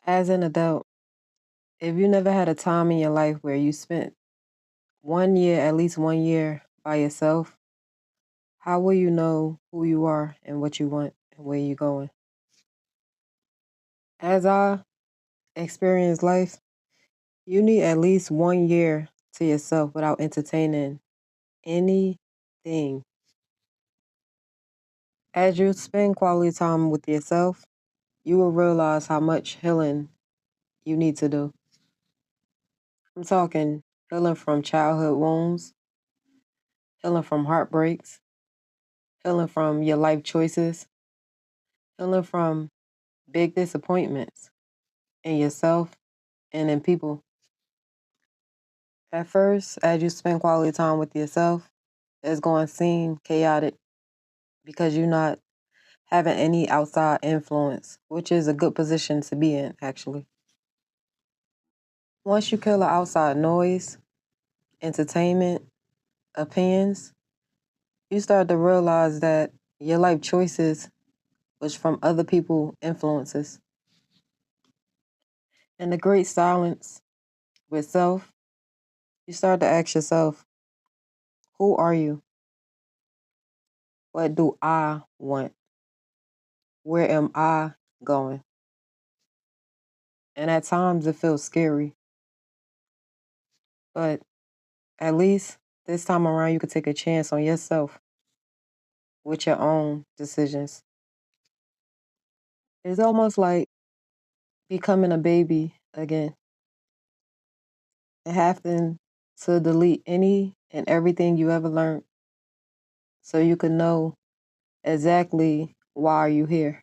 As an adult, if you never had a time in your life where you spent 1 year, at least 1 year by yourself, how will you know who you are and what you want and where you're going? As I experience life, you need at least 1 year to yourself without entertaining anything. As you spend quality time with yourself, you will realize how much healing you need to do. I'm talking healing from childhood wounds, healing from heartbreaks, healing from your life choices, healing from big disappointments in yourself and in people. At first, as you spend quality time with yourself, it's going to seem chaotic because you're not having any outside influence, which is a good position to be in, actually. Once you kill the outside noise, entertainment, opinions, you start to realize that your life choices was from other people' influences. In the great silence with self, you start to ask yourself, who are you? What do I want? Where am I going? And at times it feels scary, but at least this time around you can take a chance on yourself with your own decisions. It's almost like becoming a baby again and having to delete any and everything you ever learned so you can know exactly why are you here.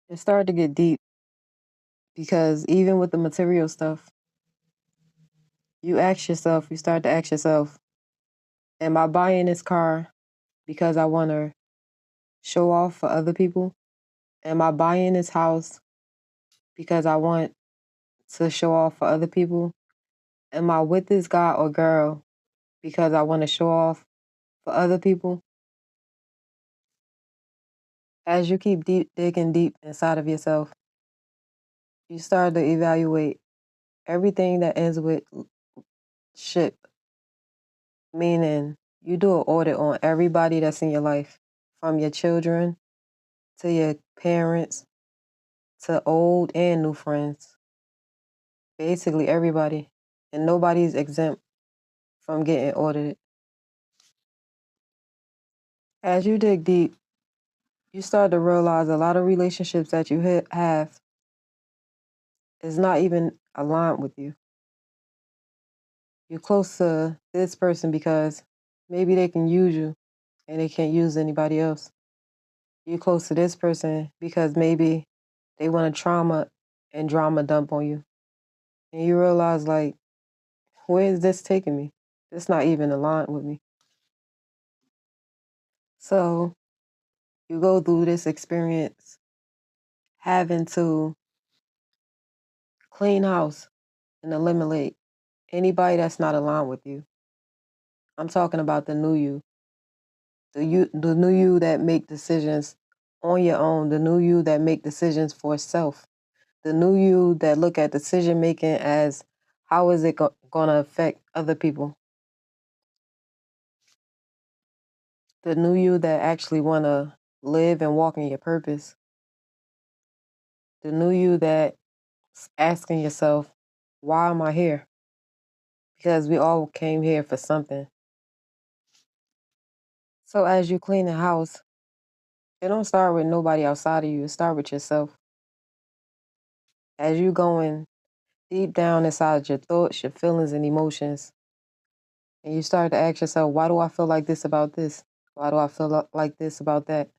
It started to get deep because even with the material stuff, you start to ask yourself, am I buying this car because I want to show off for other people? Am I buying this house because I want to show off for other people? Am I with this guy or girl because I want to show off for other people? As you keep digging deep inside of yourself, you start to evaluate everything that ends with ship, meaning you do an audit on everybody that's in your life, from your children to your parents to old and new friends, basically everybody, and nobody's exempt from getting audited. As you dig deep, you start to realize a lot of relationships that you have is not even aligned with you. You're close to this person because maybe they can use you and they can't use anybody else. You're close to this person because maybe they want to trauma and drama dump on you. And you realize, like, where is this taking me? It's not even aligned with me. So you go through this experience having to clean house and eliminate anybody that's not aligned with you. I'm talking about the new you, the new you that make decisions on your own, the new you that make decisions for self, the new you that look at decision making as how is it going to affect other people, the new you that actually want to live and walk in your purpose, the new you that's asking yourself, why am I here? Because we all came here for something. So as you clean the house, it don't start with nobody outside of you. It start with yourself. As you going deep down inside your thoughts, your feelings, and emotions, and you start to ask yourself, why do I feel like this about this? Why do I feel like this about that?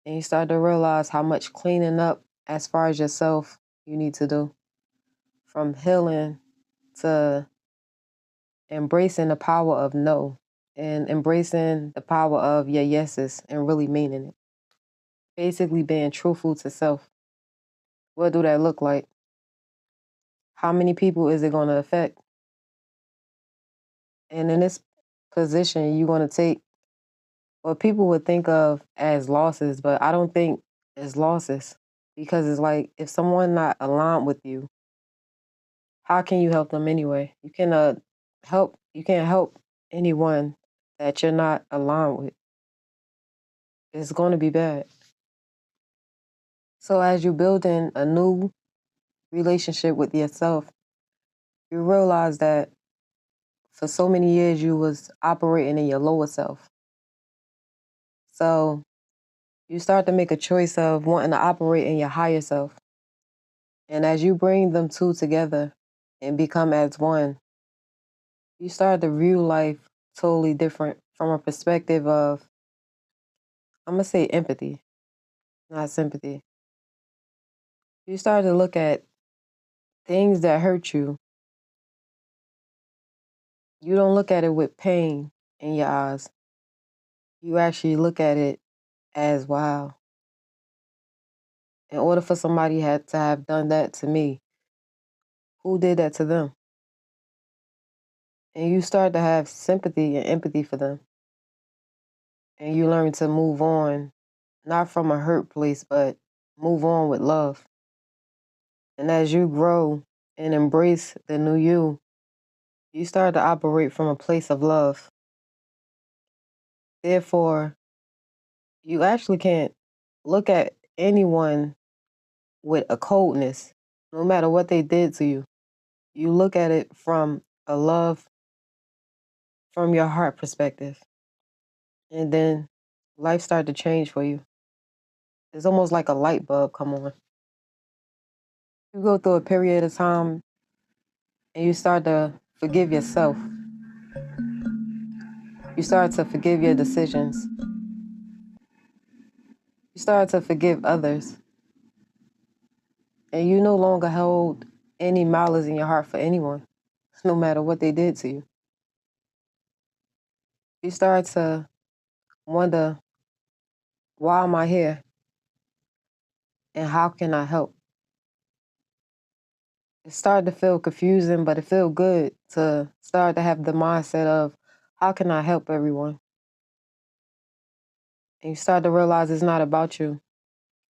And you start to realize how much cleaning up as far as yourself you need to do. From healing to embracing the power of no and embracing the power of your yeses and really meaning it. Basically being truthful to self. What do that look like? How many people is it going to affect? And in this position, you're going to take what people would think of as losses, but I don't think as losses Because it's like if someone not aligned with you, how can you help them anyway? You can't help anyone that you're not aligned with. It's going to be bad. So as you building a new relationship with yourself, you realize that for so many years you was operating in your lower self. So you start to make a choice of wanting to operate in your higher self. And as you bring them two together and become as one, you start to view life totally different from a perspective of, I'm going to say empathy, not sympathy. You start to look at things that hurt you. You don't look at it with pain in your eyes. You actually look at it as, wow, in order for somebody had to have done that to me, who did that to them? And you start to have sympathy and empathy for them. And you learn to move on, not from a hurt place, but move on with love. And as you grow and embrace the new you start to operate from a place of love. Therefore, you actually can't look at anyone with a coldness, no matter what they did to you. You look at it from a love, from your heart perspective. And then life started to change for you. It's almost like a light bulb come on. You go through a period of time and you start to forgive yourself. You start to forgive your decisions. You start to forgive others. And you no longer hold any malice in your heart for anyone, no matter what they did to you. You start to wonder, why am I here? And how can I help? It started to feel confusing, but it felt good to start to have the mindset of, how can I help everyone? And you start to realize it's not about you,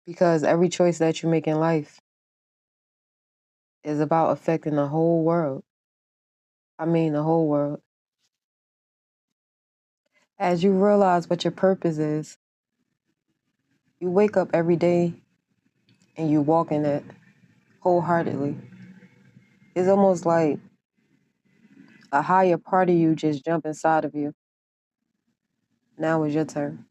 because every choice that you make in life is about affecting the whole world. I mean, the whole world. As you realize what your purpose is, you wake up every day and you walk in it wholeheartedly. It's almost like a higher part of you just jump inside of you. Now is your turn.